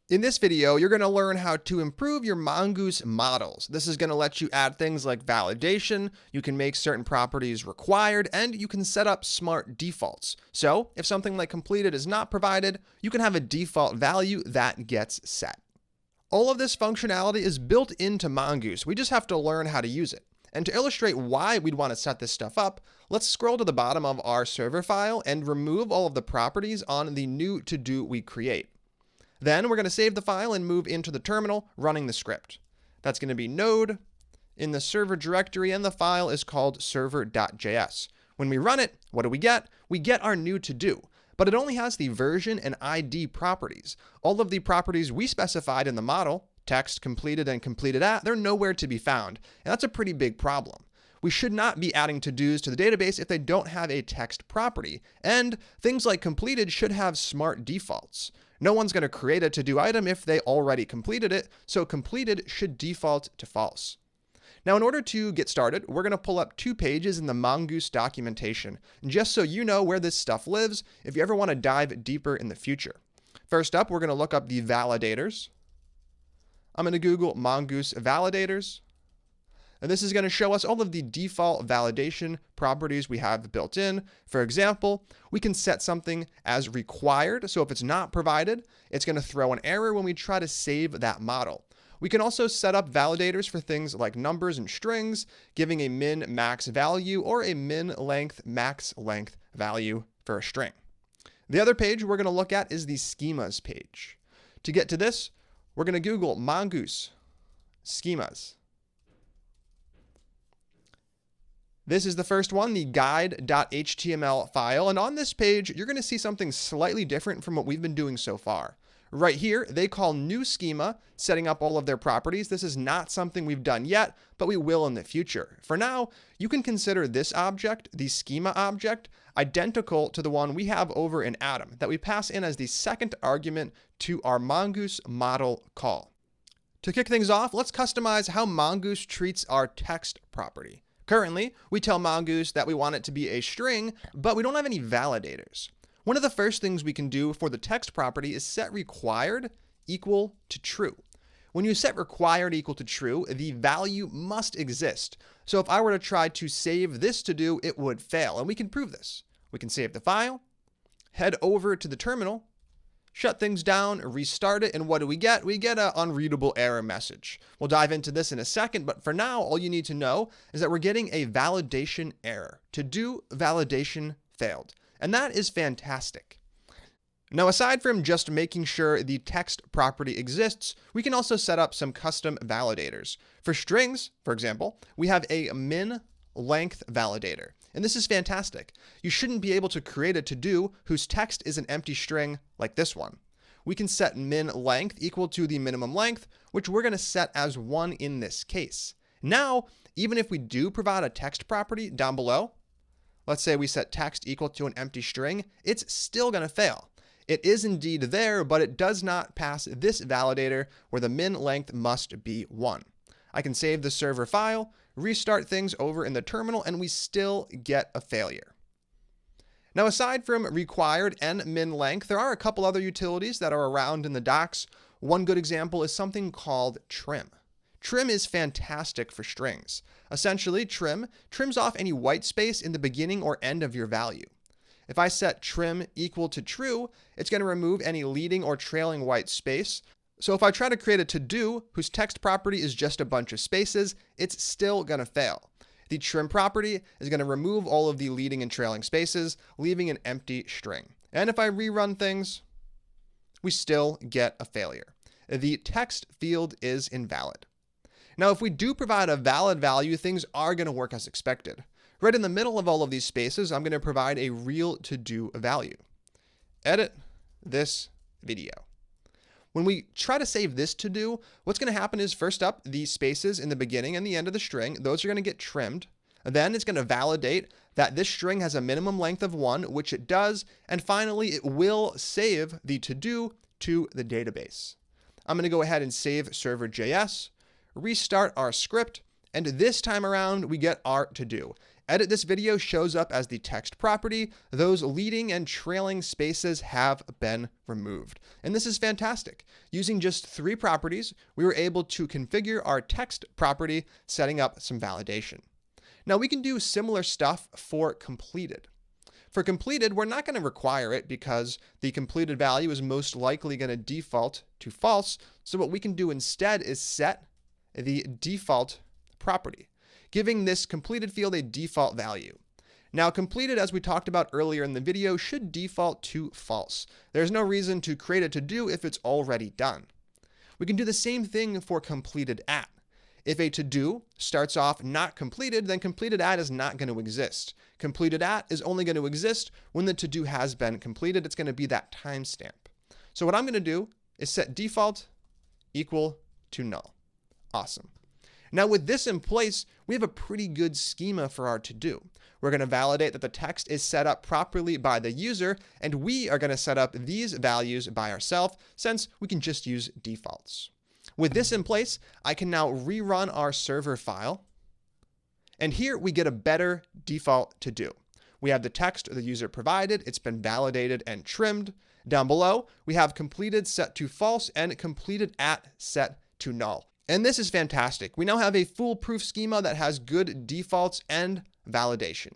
In this video, you're going to learn how to improve your Mongoose models. This is going to let you add things like validation, you can make certain properties required, and you can set up smart defaults. So if something like completed is not provided, you can have a default value that gets set. All of this functionality is built into Mongoose. We just have to learn how to use it. And to illustrate why we'd want to set this stuff up, let's scroll to the bottom of our server file and remove all of the properties on the new to-do we create. Then we're going to save the file and move into the terminal running the script. That's going to be node in the server directory, and the file is called server.js. When we run it, what do we get? We get our new to-do, but it only has the version and ID properties. All of the properties we specified in the model, text, completed, and completed at, they're nowhere to be found, and that's a pretty big problem. We should not be adding to-dos to the database if they don't have a text property, and things like completed should have smart defaults. No one's going to create a to-do item if they already completed it, so completed should default to false. Now, in order to get started, we're going to pull up 2 pages in the Mongoose documentation, just so you know where this stuff lives if you ever want to dive deeper in the future. First up, we're going to look up the validators. I'm going to Google Mongoose validators. And this is going to show us all of the default validation properties we have built in. For example, we can set something as required. So if it's not provided, it's going to throw an error when we try to save that model. We can also set up validators for things like numbers and strings, giving a min max value or a min length max length value for a string. The other page we're going to look at is the schemas page. To get to this, we're going to Google Mongoose schemas. This is the first one, the guide.html file, and on this page, you're going to see something slightly different from what we've been doing so far. Right here, they call new schema, setting up all of their properties. This is not something we've done yet, but we will in the future. For now, you can consider this object, the schema object, identical to the one we have over in Atom that we pass in as the second argument to our Mongoose model call. To kick things off, let's customize how Mongoose treats our text property. Currently, we tell Mongoose that we want it to be a string, but we don't have any validators. One of the first things we can do for the text property is set required equal to true. When you set required equal to true, the value must exist. So if I were to try to save this to do, it would fail, and we can prove this. We can save the file, head over to the terminal, shut things down, restart it, and what do we get? We get an unreadable error message. We'll dive into this in a second, but for now, all you need to know is that we're getting a validation error. To do validation failed. And that is fantastic. Now, aside from just making sure the text property exists, we can also set up some custom validators. For strings, for example, we have a min length validator. And this is fantastic. You shouldn't be able to create a to-do whose text is an empty string like this one. We can set min length equal to the minimum length, which we're going to set as 1 in this case. Now, even if we do provide a text property down below, let's say we set text equal to an empty string, it's still going to fail. It is indeed there, but it does not pass this validator where the min length must be 1. I can save the server file, restart things over in the terminal, and we still get a failure. Now, aside from required and min length, there are a couple other utilities that are around in the docs. One good example is something called trim. Trim is fantastic for strings. Essentially, trim trims off any white space in the beginning or end of your value. If I set trim equal to true, it's going to remove any leading or trailing white space. So if I try to create a to-do whose text property is just a bunch of spaces, it's still going to fail. The trim property is going to remove all of the leading and trailing spaces, leaving an empty string. And if I rerun things, we still get a failure. The text field is invalid. Now, if we do provide a valid value, things are going to work as expected. Right in the middle of all of these spaces, I'm going to provide a real to-do value. Edit this video. When we try to save this to-do, what's going to happen is, first up, the spaces in the beginning and the end of the string, those are going to get trimmed. Then it's going to validate that this string has a minimum length of 1, which it does. And finally, it will save the to-do to the database. I'm going to go ahead and save server.js, restart our script, and this time around, we get our to-do. Edit this video shows up as the text property. Those leading and trailing spaces have been removed. And this is fantastic. Using just 3 properties, we were able to configure our text property, setting up some validation. Now we can do similar stuff for completed. For completed, we're not going to require it because the completed value is most likely going to default to false. So what we can do instead is set the default property, giving this completed field a default value. Now completed, as we talked about earlier in the video, should default to false. There's no reason to create a to-do if it's already done. We can do the same thing for completed at. If a to-do starts off not completed, then completed at is not going to exist. Completed at is only going to exist when the to-do has been completed. It's going to be that timestamp. So what I'm going to do is set default equal to null. Awesome. Now with this in place, we have a pretty good schema for our to-do. We're going to validate that the text is set up properly by the user, and we are going to set up these values by ourselves since we can just use defaults. With this in place, I can now rerun our server file, and here we get a better default to-do. We have the text the user provided, it's been validated and trimmed. Down below, we have completed set to false and completed at set to null. And this is fantastic. We now have a foolproof schema that has good defaults and validation.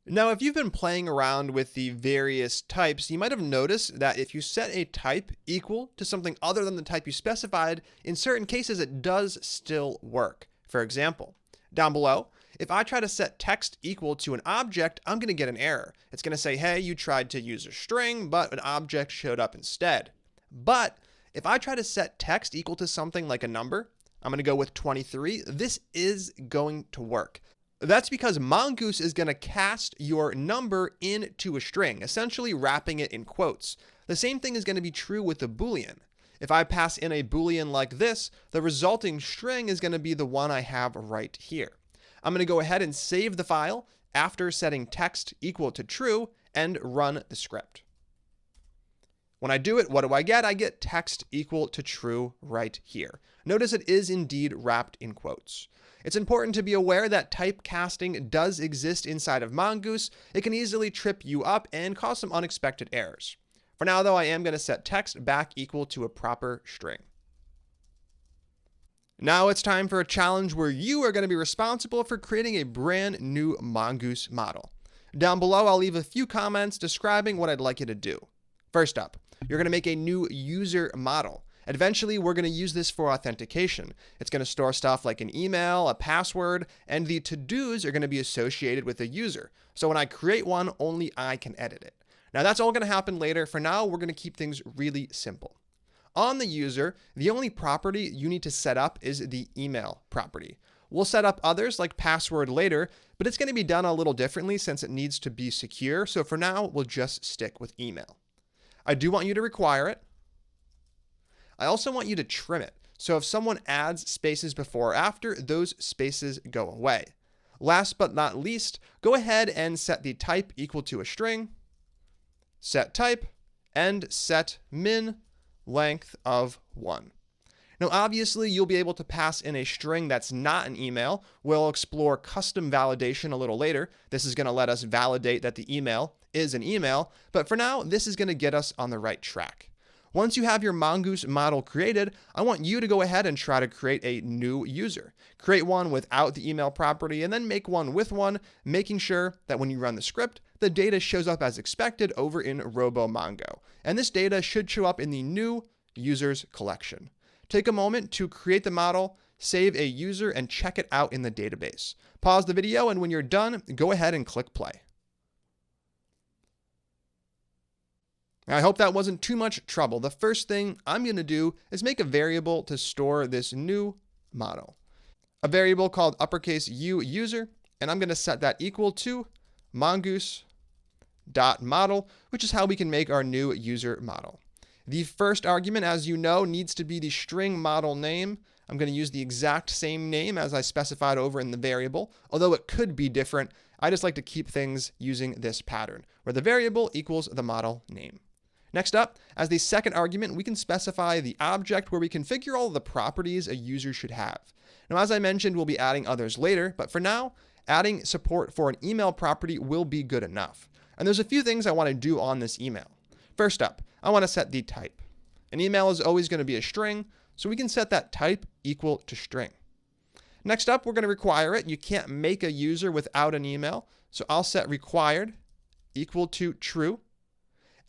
Now, if you've been playing around with the various types, you might have noticed that if you set a type equal to something other than the type you specified, in certain cases it does still work. For example, down below, if I try to set text equal to an object, I'm going to get an error. It's going to say, hey, you tried to use a string, but an object showed up instead. But if I try to set text equal to something like a number, I'm going to go with 23, this is going to work. That's because Mongoose is going to cast your number into a string, essentially wrapping it in quotes. The same thing is going to be true with a Boolean. If I pass in a Boolean like this, the resulting string is going to be the one I have right here. I'm going to go ahead and save the file after setting text equal to true and run the script. When I do it, what do I get? I get text equal to true right here. Notice it is indeed wrapped in quotes. It's important to be aware that typecasting does exist inside of Mongoose. It can easily trip you up and cause some unexpected errors. For now, though, I am going to set text back equal to a proper string. Now it's time for a challenge where you are going to be responsible for creating a brand new Mongoose model. Down below, I'll leave a few comments describing what I'd like you to do. First up, you're going to make a new user model. Eventually, we're going to use this for authentication. It's going to store stuff like an email, a password, and the to-dos are going to be associated with the user. So when I create one, only I can edit it. Now that's all going to happen later. For now, we're going to keep things really simple. On the user, the only property you need to set up is the email property. We'll set up others like password later, but it's going to be done a little differently since it needs to be secure. So for now, we'll just stick with email. I do want you to require it. I also want you to trim it. So if someone adds spaces before or after, those spaces go away. Last but not least, go ahead and set the type equal to a string, set type, and set min length of 1. Now, obviously, you'll be able to pass in a string that's not an email. We'll explore custom validation a little later. This is going to let us validate that the email is an email, but for now, this is going to get us on the right track. Once you have your Mongoose model created, I want you to go ahead and try to create a new user. Create one without the email property and then make one with one, making sure that when you run the script, the data shows up as expected over in RoboMongo. And this data should show up in the new users collection. Take a moment to create the model, save a user, and check it out in the database. Pause the video, and when you're done, go ahead and click play. I hope that wasn't too much trouble. The first thing I'm going to do is make a variable to store this new model. A variable called uppercase U user, and I'm going to set that equal to mongoose.model, which is how we can make our new user model. The first argument, as you know, needs to be the string model name. I'm going to use the exact same name as I specified over in the variable, although it could be different. I just like to keep things using this pattern, where the variable equals the model name. Next up, as the second argument, we can specify the object where we configure all of the properties a user should have. Now, as I mentioned, we'll be adding others later, but for now, adding support for an email property will be good enough. And there's a few things I want to do on this email. First up, I want to set the type. An email is always going to be a string, so we can set that type equal to string. Next up, we're going to require it. You can't make a user without an email, so I'll set required equal to true.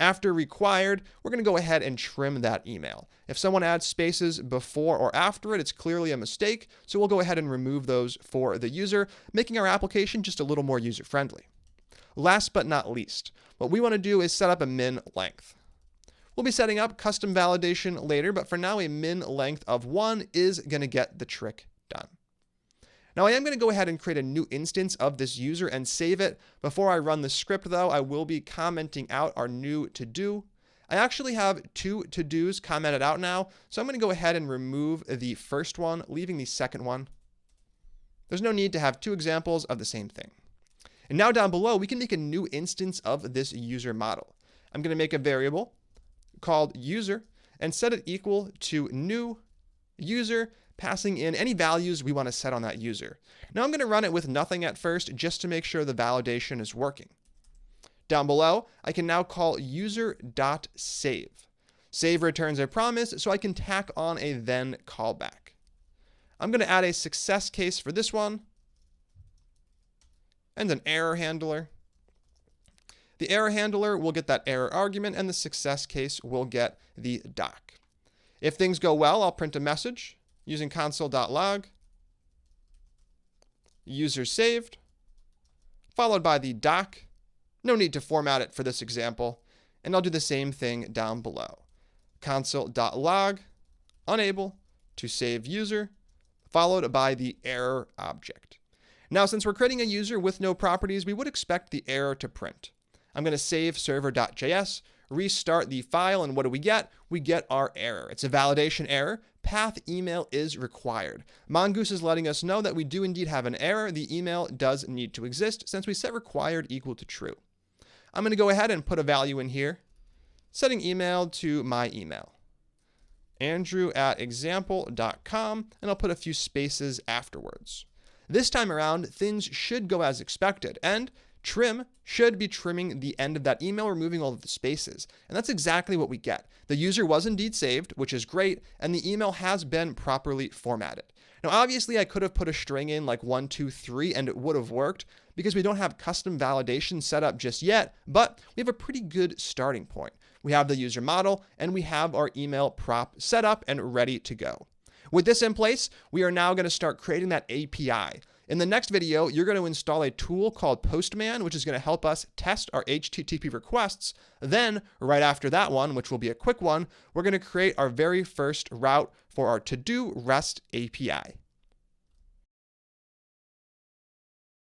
After required, we're going to go ahead and trim that email. If someone adds spaces before or after it, it's clearly a mistake, so we'll go ahead and remove those for the user, making our application just a little more user-friendly. Last but not least, what we want to do is set up a min length. We'll be setting up custom validation later, but for now, a min length of 1 is going to get the trick done. Now, I am going to go ahead and create a new instance of this user and save it. Before I run the script, though, I will be commenting out our new to-do. I actually have 2 to-dos commented out now, so I'm going to go ahead and remove the first one, leaving the second one. There's no need to have 2 examples of the same thing. And now down below, we can make a new instance of this user model. I'm going to make a variable called user and set it equal to new user, passing in any values we want to set on that user. Now I'm going to run it with nothing at first just to make sure the validation is working. Down below, I can now call user.save. Save returns a promise, so I can tack on a then callback. I'm going to add a success case for this one and an error handler. The error handler will get that error argument, and the success case will get the doc. If things go well, I'll print a message using console.log, user saved, followed by the doc. No need to format it for this example, and I'll do the same thing down below. Console.log, unable to save user, followed by the error object. Now, since we're creating a user with no properties, we would expect the error to print. I'm going to save server.js, restart the file, and what do we get? We get our error. It's a validation error. Path email is required. Mongoose is letting us know that we do indeed have an error. The email does need to exist since we set required equal to true. I'm going to go ahead and put a value in here, setting email to my email, andrew@example.com, and I'll put a few spaces afterwards. This time around, things should go as expected, and trim should be trimming the end of that email, removing all of the spaces. And that's exactly what we get. The user was indeed saved, which is great, and the email has been properly formatted. Now, obviously, I could have put a string in like 1, 2, 3, and it would have worked because we don't have custom validation set up just yet, but we have a pretty good starting point. We have the user model, and we have our email prop set up and ready to go. With this in place, we are now going to start creating that API. In the next video, you're going to install a tool called Postman, which is going to help us test our HTTP requests. Then, right after that one, which will be a quick one, we're going to create our very first route for our to-do REST API.